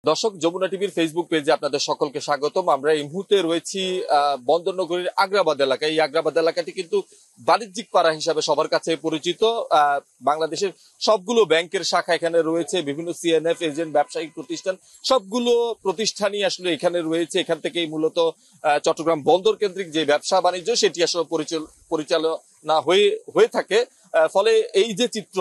দর্শক, যমুনা টিভির ফেসবুক পেজে আপনাদের সকলকে স্বাগতম। আমরা এই মুহূর্তে রয়েছি বন্দরনগরীর আগ্রাবাদ এলাকায়। এই আগ্রাবাদ এলাকাটি কিন্তু বাণিজ্যিক পাড়া হিসাবে সবার কাছে পরিচিত। বাংলাদেশের সবগুলো ব্যাংকের শাখা এখানে রয়েছে, বিভিন্ন সিএনএফ এজেন্ট, ব্যবসায়িক প্রতিষ্ঠান, সবগুলো প্রতিষ্ঠানই আসলে এখানে রয়েছে। এখান থেকেই মূলত চট্টগ্রাম বন্দর কেন্দ্রিক যে ব্যবসা বাণিজ্য সেটি আসলে পরিচালনা হয়ে থাকে। ফলে এই যে চিত্র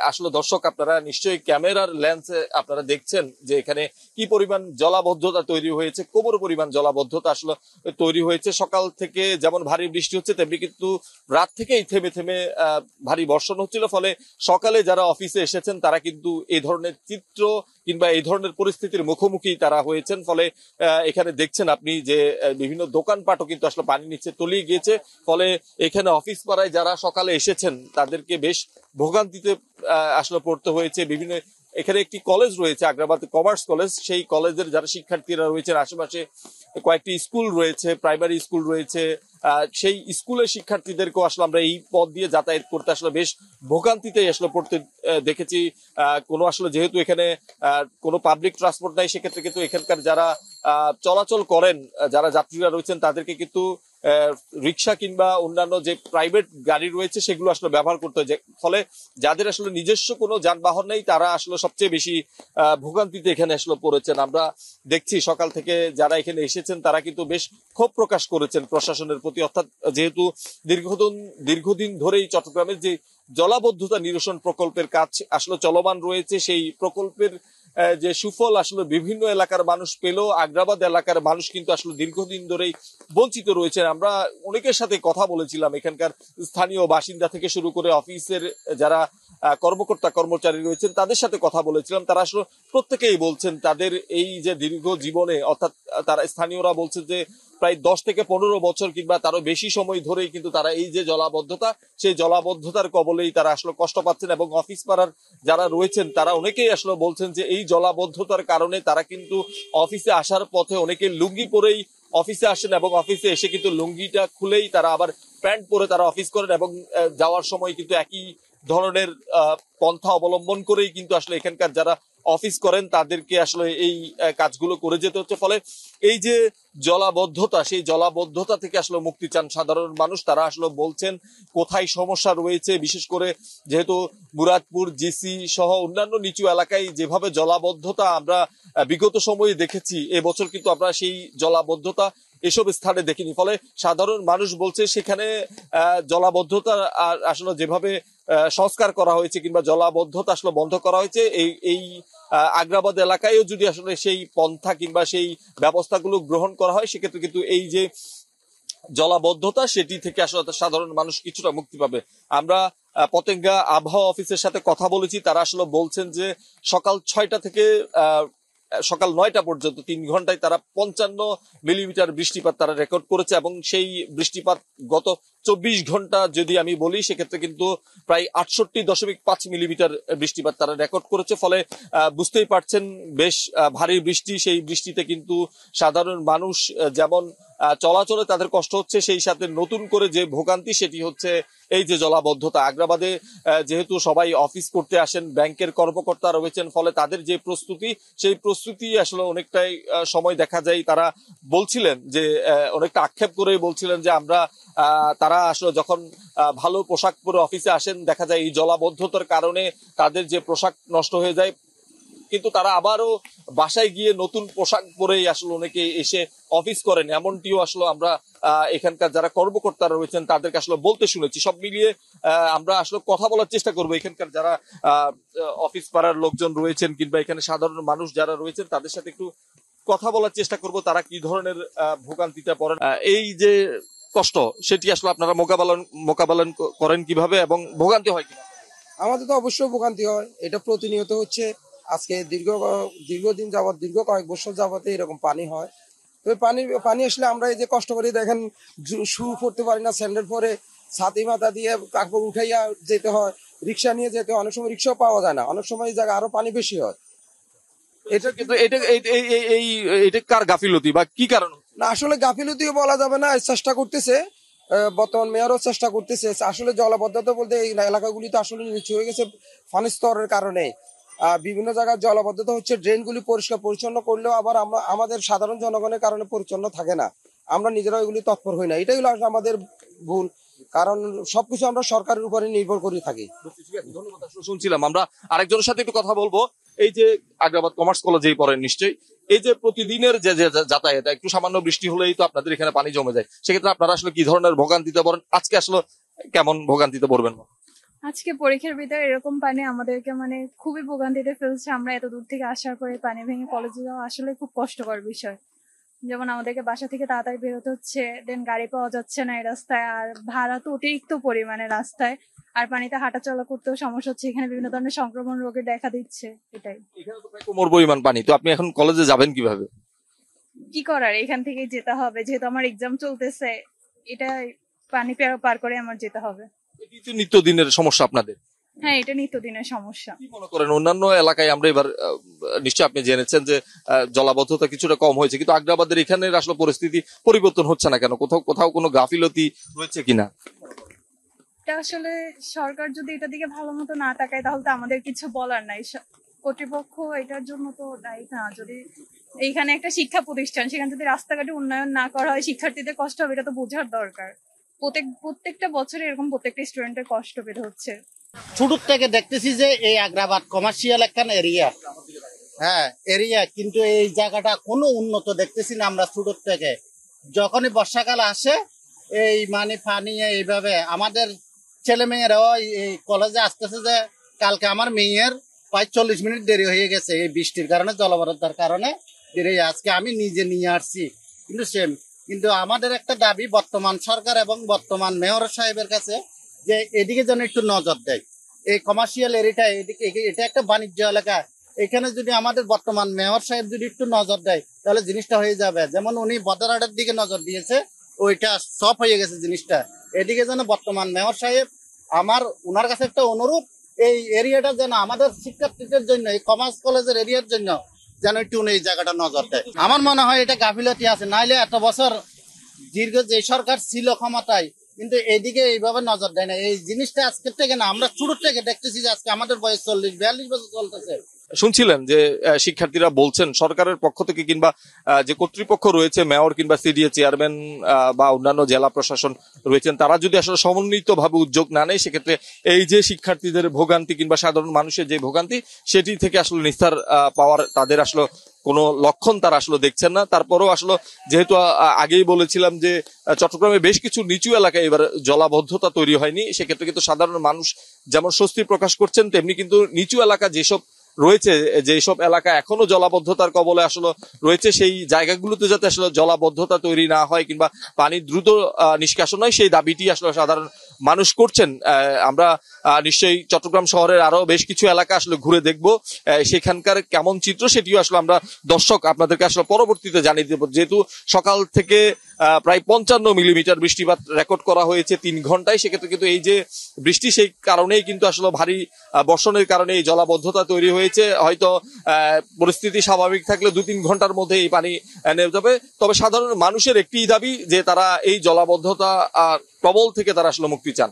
আসলে দর্শক, আপনারা নিশ্চয়ই ক্যামেরার লেন্সে আপনারা দেখছেন যে এখানে কি পরিমাণ জলাবদ্ধতা তৈরি হয়েছে, কোমর পরিমাণ জলাবদ্ধতা আসলে তৈরি হয়েছে। সকাল থেকে যেমন ভারী বৃষ্টি হচ্ছে, তেমনি কিন্তু রাত থেকেই থেমে থেমে ভারী বর্ষণ হচ্ছিল। ফলে সকালে যারা অফিসে এসেছেন তারা কিন্তু এই ধরনের চিত্র কিংবা এই ধরনের পরিস্থিতির মুখোমুখি তারা হয়েছেন। ফলে এখানে দেখছেন আপনি যে বিভিন্ন দোকানপাটও কিন্তু আসলে পানির নিচে তলিয়ে গিয়েছে। ফলে এখানে অফিস পাড়ায় যারা সকালে এসেছেন তাদেরকে বেশ ভোগান্তিতে আসলে পড়তে হয়েছে। বিভিন্ন এখানে একটি কলেজ রয়েছে, আগ্রাবাদ কমার্স কলেজ। সেই কলেজের যারা শিক্ষার্থীরা রয়েছেন, আশেপাশে কয়েকটি স্কুল রয়েছে, প্রাইমারি স্কুল রয়েছে, সেই স্কুলের শিক্ষার্থীদেরকেও আসলে আমরা এই পথ দিয়ে যাতায়াত করতে আসলে বেশ ভোগান্তিতে আসলে পড়তে দেখেছি। কোনো আসলে যেহেতু এখানে কোনো পাবলিক ট্রান্সপোর্ট নাই, সেক্ষেত্রে কিন্তু এখানকার যারা চলাচল করেন, যারা যাত্রীরা রয়েছেন, তাদেরকে কিন্তু রিক্সা কিংবা অন্যান্য যে প্রাইভেট গাড়ি রয়েছে সেগুলো আসলে ব্যবহার করতে হয়। ফলে যাদের আসলে নিজস্ব কোনো যানবাহন নেই তারা আসলে সবচেয়ে বেশি ভোগান্তিতে এখানে আসলে পড়েছেন। আমরা দেখছি সকাল থেকে যারা এখানে এসেছেন তারা কিন্তু বেশ ক্ষোভ প্রকাশ করেছেন প্রশাসনের প্রতি। অর্থাৎ যেহেতু দীর্ঘদিন ধরেই চট্টগ্রামের যে জলাবদ্ধতা নিরসন প্রকল্পের কাজ আসলে চলমান রয়েছে, সেই প্রকল্পের যে সুফল আসলে বিভিন্ন এলাকার মানুষ পেলেও আগ্রাবাদ এলাকার মানুষ কিন্তু আসলে দীর্ঘদিন ধরেই বঞ্চিত রয়েছেন। আমরা অনেকের সাথে কথা বলেছিলাম, এখানকার স্থানীয় বাসিন্দা থেকে শুরু করে অফিসের যারা কর্মকর্তা কর্মচারী রয়েছেন তাদের সাথে কথা বলেছিলাম। তারা আসলে প্রত্যেকেই বলছেন তাদের এই যে দীর্ঘ জীবনে, অর্থাৎ তারা স্থানীয়রা বলছেন যে প্রায় 10 থেকে 15 বছর কিংবা তারও বেশি সময় ধরেই কিন্তু তারা এই যে জলাবদ্ধতা, সেই জলাবদ্ধতার কবলেই তারা আসলে কষ্ট পাচ্ছেন। এবং অফিস পাড়ার যারা রয়েছেন তারা অনেকেই আসলে বলছেন যে এই জলাবদ্ধতার কারণে তারা কিন্তু অফিসে আসার পথে অনেকে লুঙ্গি পরেই অফিসে আসেন এবং অফিসে এসে কিন্তু লুঙ্গিটা খুলেই তারা আবার প্যান্ট পরে তারা অফিস করেন এবং যাওয়ার সময় কিন্তু একই ধরনের পন্থা অবলম্বন করেই কিন্তু আসলে এখানকার যারা অফিস করেন তাদেরকে আসলে এই কাজগুলো করে যেতে হচ্ছে। ফলে এই যে জলাবদ্ধতা, সেই জলাবদ্ধতা থেকে আসলে মুক্তি চান সাধারণ মানুষ। তারা আসলে বলছেন কোথায় সমস্যা রয়েছে, বিশেষ করে যেহেতু মুরাদপুর, জিসি সহ অন্যান্য নিচু এলাকায় যেভাবে জলাবদ্ধতা আমরা বিগত সময়ে দেখেছি, এবছর কিন্তু আমরা সেই জলাবদ্ধতা এসব স্থানে দেখিনি। ফলে সাধারণ মানুষ বলছে সেখানে জলাবদ্ধতা আসলে যেভাবে সংস্কার করা হয়েছে কিংবা জলাবদ্ধতা আসলে বন্ধ করা হয়েছে, এই আগ্রাবাদ এলাকায়ও যদি আসলে সেই পন্থা কিংবা সেই ব্যবস্থাগুলো গ্রহণ করা হয়, সেক্ষেত্রে কিন্তু এই যে জলাবদ্ধতা সেটি থেকে আসলে সাধারণ মানুষ কিছুটা মুক্তি পাবে। আমরা পতেঙ্গা আবহাওয়া অফিসের সাথে কথা বলেছি, তারা আসলে বলছেন যে সকাল 6টা থেকে সকাল 9টা পর্যন্ত 3 ঘন্টায় তারা 55 মিলিমিটার বৃষ্টিপাত তারা রেকর্ড করেছে। এবং সেই বৃষ্টিপাত গত 24 ঘন্টা যদি আমি বলি, সেক্ষেত্রে কিন্তু প্রায় 68.5 মিলিমিটার বৃষ্টিপাত তারা রেকর্ড করেছে। ফলে বুঝতেই পারছেন বেশ ভারী বৃষ্টি। সেই বৃষ্টিতে কিন্তু সাধারণ মানুষ যেমন চলাচলে তাদের কষ্ট হচ্ছে, সেই সাথে নতুন করে যে ভোগান্তি সেটি হচ্ছে এই যে জলাবদ্ধতা। আগ্রাবাদে যেহেতু সবাই অফিস করতে আসেন, ব্যাংকের কর্মকর্তা রয়েছেন, ফলে তাদের যে প্রস্তুতি, সেই প্রস্তুতি আসলে অনেকটাই সময় দেখা যায় তারা বলছিলেন যে অনেকটা আক্ষেপ করে বলছিলেন যে আমরা তারা আসলে যখন ভালো পোশাক পরে অফিসে আসেন, দেখা যায় এই জলাবদ্ধতার কারণে তাদের যে পোশাক নষ্ট হয়ে যায়, কিন্তু তারা আবারও বাসায় গিয়ে নতুন পোশাক পরেই আসলে অনেকে এসে অফিস করেন, এমনটিও আসলে আমরা এখানকার যারা কর্মকর্তারা রয়েছেন তাদেরকে আসলে বলতে শুনেছি। সব মিলিয়ে আমরা আসলে কথা বলার চেষ্টা করবো এখানকার যারা অফিস পাড়ার লোকজন রয়েছেন কিংবা এখানে সাধারণ মানুষ যারা রয়েছেন তাদের সাথে একটু কথা বলার চেষ্টা করব, তারা কি ধরনের ভোগান্তিতে পড়েন, এই যে কষ্ট সেটি আসলে আপনারা মোকাবেলা করেন কিভাবে এবং ভোগান্তি হয় কিনা। আমাদের তো অবশ্যই ভোগান্তি হয়, এটা প্রতিনিয়ত হচ্ছে। আজকে দীর্ঘদিন যাবত, দীর্ঘ কয়েক বছর যাবতে এরকম পানি হয়। তো পানি আসলে আমরা এই যে কষ্ট করি, দেখেন শু পরতে পারি না, স্যান্ডেল পরে ছাতি মাথা দিয়ে কাপড় উঠাইয়া যেতে হয়, রিক্সা নিয়ে যেতে হয়, অনেক সময় রিক্সাও পাওয়া যায় না, অনেক সময় এই জায়গায় আরো পানি বেশি হয়। এটা কিন্তু এটা কার গাফিলতি বা কি কারণ? না, আসলে গাফিলতিও বলা যাবে না, চেষ্টা করতেছে বর্তমান মেয়রও চেষ্টা করতেছে। আসলে জলাবদ্ধতা বলতে এই এলাকাগুলি তো আসলে নিচু হয়ে গেছে পানির স্তরের কারণে। বিভিন্ন জায়গায় জলাবদ্ধতা হচ্ছে, ড্রেনগুলি পরিষ্কার পরিচ্ছন্ন করলেও আবার আমরা আমাদের সাধারণ জনগণের কারণে পরিচ্ছন্ন থাকে না, আমরা নিজেরা ওইগুলি তৎপর হই না। এটাই হলো আসলে আমাদের ভুল, কারণ সবকিছু আমরা সরকারের উপরে নির্ভর করে থাকি। ঠিক আছে, ধন্যবাদ। আসলে শুনছিলাম আমরা আরেকজনের সাথে একটু কথা বলবো। এই যে আগ্রাবাদ কমার্স কলেজেই পড়েন নিশ্চয়ই, এই যে প্রতিদিনের যে যে যাতায়াত, একটু সামান্য বৃষ্টি হলেই তো আপনাদের এখানে পানি জমে যায়, সেক্ষেত্রে আপনারা আসলে কি ধরনের ভোগান্তিতে পড়েন? আজকে আসলে কেমন ভোগান্তিতে পড়বেন? আজকে পরীক্ষার ভিতরে এরকম পানি আমাদেরকে মানে খুবই ভোগান্তিতে ফেলছে। আমরা এত দূর থেকে আসার পরে পানি ভেঙে কলেজে যাওয়া আসলে খুব কষ্টকর বিষয়। যেমন আমাদেরকে বাসা থেকে তাড়াতাড়ি বেরোতে হচ্ছে, দেন গাড়ি পাওয়া যাচ্ছে না এই রাস্তায়, আর ভাড়া তো অতিরিক্ত পরিমাণে রাস্তায়, আর পানিতে হাঁটাচলা করতেও সমস্যা হচ্ছে। এখানে বিভিন্ন ধরনের সংক্রমণ রোগের দেখা দিচ্ছে। এটাই এখানে তো প্রায় কোমর পরিমাণ পানি, তো আপনি এখন কলেজে যাবেন কিভাবে? কি করার, এখান থেকেই যেতে হবে, যেহেতু আমার এক্সাম চলতেছে। এটা পানি পার করে আমার যেতে হবে। এটি তো নিত্যদিনের সমস্যা আপনাদের। হ্যাঁ, এটা নিত্যদিনের সমস্যা। কি মনে করেন অন্যান্য এলাকায় আমরা এবার নিশ্চয়ই আপনি জেনেছেন যে জলাবদ্ধতা কিছুটা কম হয়েছে, কিন্তু আগ্রাবাদের এখানে আসলে পরিস্থিতি পরিবর্তন হচ্ছে না কেন? কোথাও কোথাও কোনো গাফিলতি রয়েছে কিনা? এটা আসলে সরকার যদি এটা দিকে ভালো মতো না তাকায় তাহলে তো আমাদের কিছু বলার নাই। কর্তৃপক্ষ এটার জন্য তো দায়ী না। যদি এইখানে একটা শিক্ষা প্রতিষ্ঠান, সেখানে যদি রাস্তাঘাটে উন্নয়ন না করা হয়, শিক্ষার্থীদের কষ্ট হবে, এটা তো বোঝার দরকার। প্রত্যেকটা বছরে এরকম প্রত্যেকটা স্টুডেন্টের কষ্ট পেতে হচ্ছে। ছোট থেকে দেখতেছি যে এই আগ্রাবাদ কমার্শিয়াল একখান এরিয়া, হ্যাঁ এরিয়া, কিন্তু এই জায়গাটা কোনো উন্নত দেখতেছি না আমরা ছোট থেকে। যখনই বর্ষাকাল আসে এই মানে পানি এইভাবে আমাদের ছেলে মেয়েরাও এই কলেজে আসতেছে, যে কালকে আমার মেয়ের প্রায় 40 মিনিট দেরি হয়ে গেছে এই বৃষ্টির কারণে, জলবদ্ধতার কারণে দেরি হয়ে। আজকে আমি নিজে নিয়ে আসছি, কিন্তু আমাদের একটা দাবি বর্তমান সরকার এবং বর্তমান মেয়র সাহেবের কাছে, যে এদিকে যেন একটু নজর দেয়। এই কমার্শিয়াল এরিয়াটা এদিকে, এটা একটা বাণিজ্য এলাকা, এখানে যদি আমাদের বর্তমান মেয়র সাহেব যদি একটু নজর দেয় তাহলে জিনিসটা হয়ে যাবে। যেমন উনি বদরহাটের দিকে নজর দিয়েছে, ওইটা সব হয়ে গেছে জিনিসটা। এদিকে যেন বর্তমান মেয়র সাহেব, আমার ওনার কাছে একটা অনুরোধ, এই এরিয়াটা যেন আমাদের শিক্ষার্থীদের জন্য, এই কমার্স কলেজের এরিয়ার জন্য যেন একটু এই জায়গাটা নজর দেয়। আমার মনে হয় এটা গাফিলতি আছে, নাইলে এত বছর দীর্ঘ যে সরকার ছিল ক্ষমতায়, কিন্তু এইদিকে এইভাবে নজর দেয় না। এই জিনিসটা আজকের থেকে না, আমরা ছোট থেকে দেখতেছি যে আজকে আমাদের বয়স 40-42 বছর চলতেছে। শুনছিলেন যে শিক্ষার্থীরা বলছেন সরকারের পক্ষ থেকে কিংবা যে কর্তৃপক্ষ রয়েছে, মেয়র কিংবা সিডিএ চেয়ারম্যান বা অন্যান্য জেলা প্রশাসন রয়েছেন, তারা যদি আসলে সমন্বিতভাবে উদ্যোগ না নেয়, সেক্ষেত্রে এই যে শিক্ষার্থীদের ভোগান্তি কিংবা সাধারণ মানুষের যে ভোগান্তি, সেটি থেকে আসলে নিস্তার পাওয়ার তাদের আসলে কোনো লক্ষণ তারা আসলে দেখছেন না। তারপরেও আসলে যেহেতু আগেই বলেছিলাম যে চট্টগ্রামে বেশ কিছু নিচু এলাকায় এবার জলাবদ্ধতা তৈরি হয়নি, সেক্ষেত্রে কিন্তু সাধারণ মানুষ যেমন স্বস্তি প্রকাশ করছেন, তেমনি কিন্তু নিচু এলাকা যেসব রয়েছে, যেসব এলাকা এখনো জলাবদ্ধতার কবলে আসলে রয়েছে, সেই জায়গাগুলোতে যাতে আসলে জলাবদ্ধতা তৈরি না হয় কিংবা পানি দ্রুত নিষ্কাশন হয়, সেই দাবিটি আসলে সাধারণ মানুষ করছেন। আমরা নিশ্চয়ই চট্টগ্রাম শহরের আরো বেশ কিছু এলাকা আসলে ঘুরে দেখবো, সেখানকার কেমন চিত্র সেটিও আসলে আমরা দর্শক আপনাদেরকে আসলে পরবর্তীতে জানিয়ে দেবো। যেহেতু সকাল থেকে প্রায় 55 মিলিমিটার বৃষ্টিপাত রেকর্ড করা হয়েছে 3 ঘন্টায়, সেক্ষেত্রে কিন্তু এই যে বৃষ্টি, সেই কারণেই কিন্তু আসলে ভারী বর্ষণের কারণে এই জলাবদ্ধতা তৈরি হয়েছে। হয়তো পরিস্থিতি স্বাভাবিক থাকলে 2-3 ঘন্টার মধ্যে এই পানি নেমে যাবে। তবে সাধারণ মানুষের একটি দাবি যে তারা এই জলাবদ্ধতা প্রবল থেকে তারা আসলে মুক্তি চান।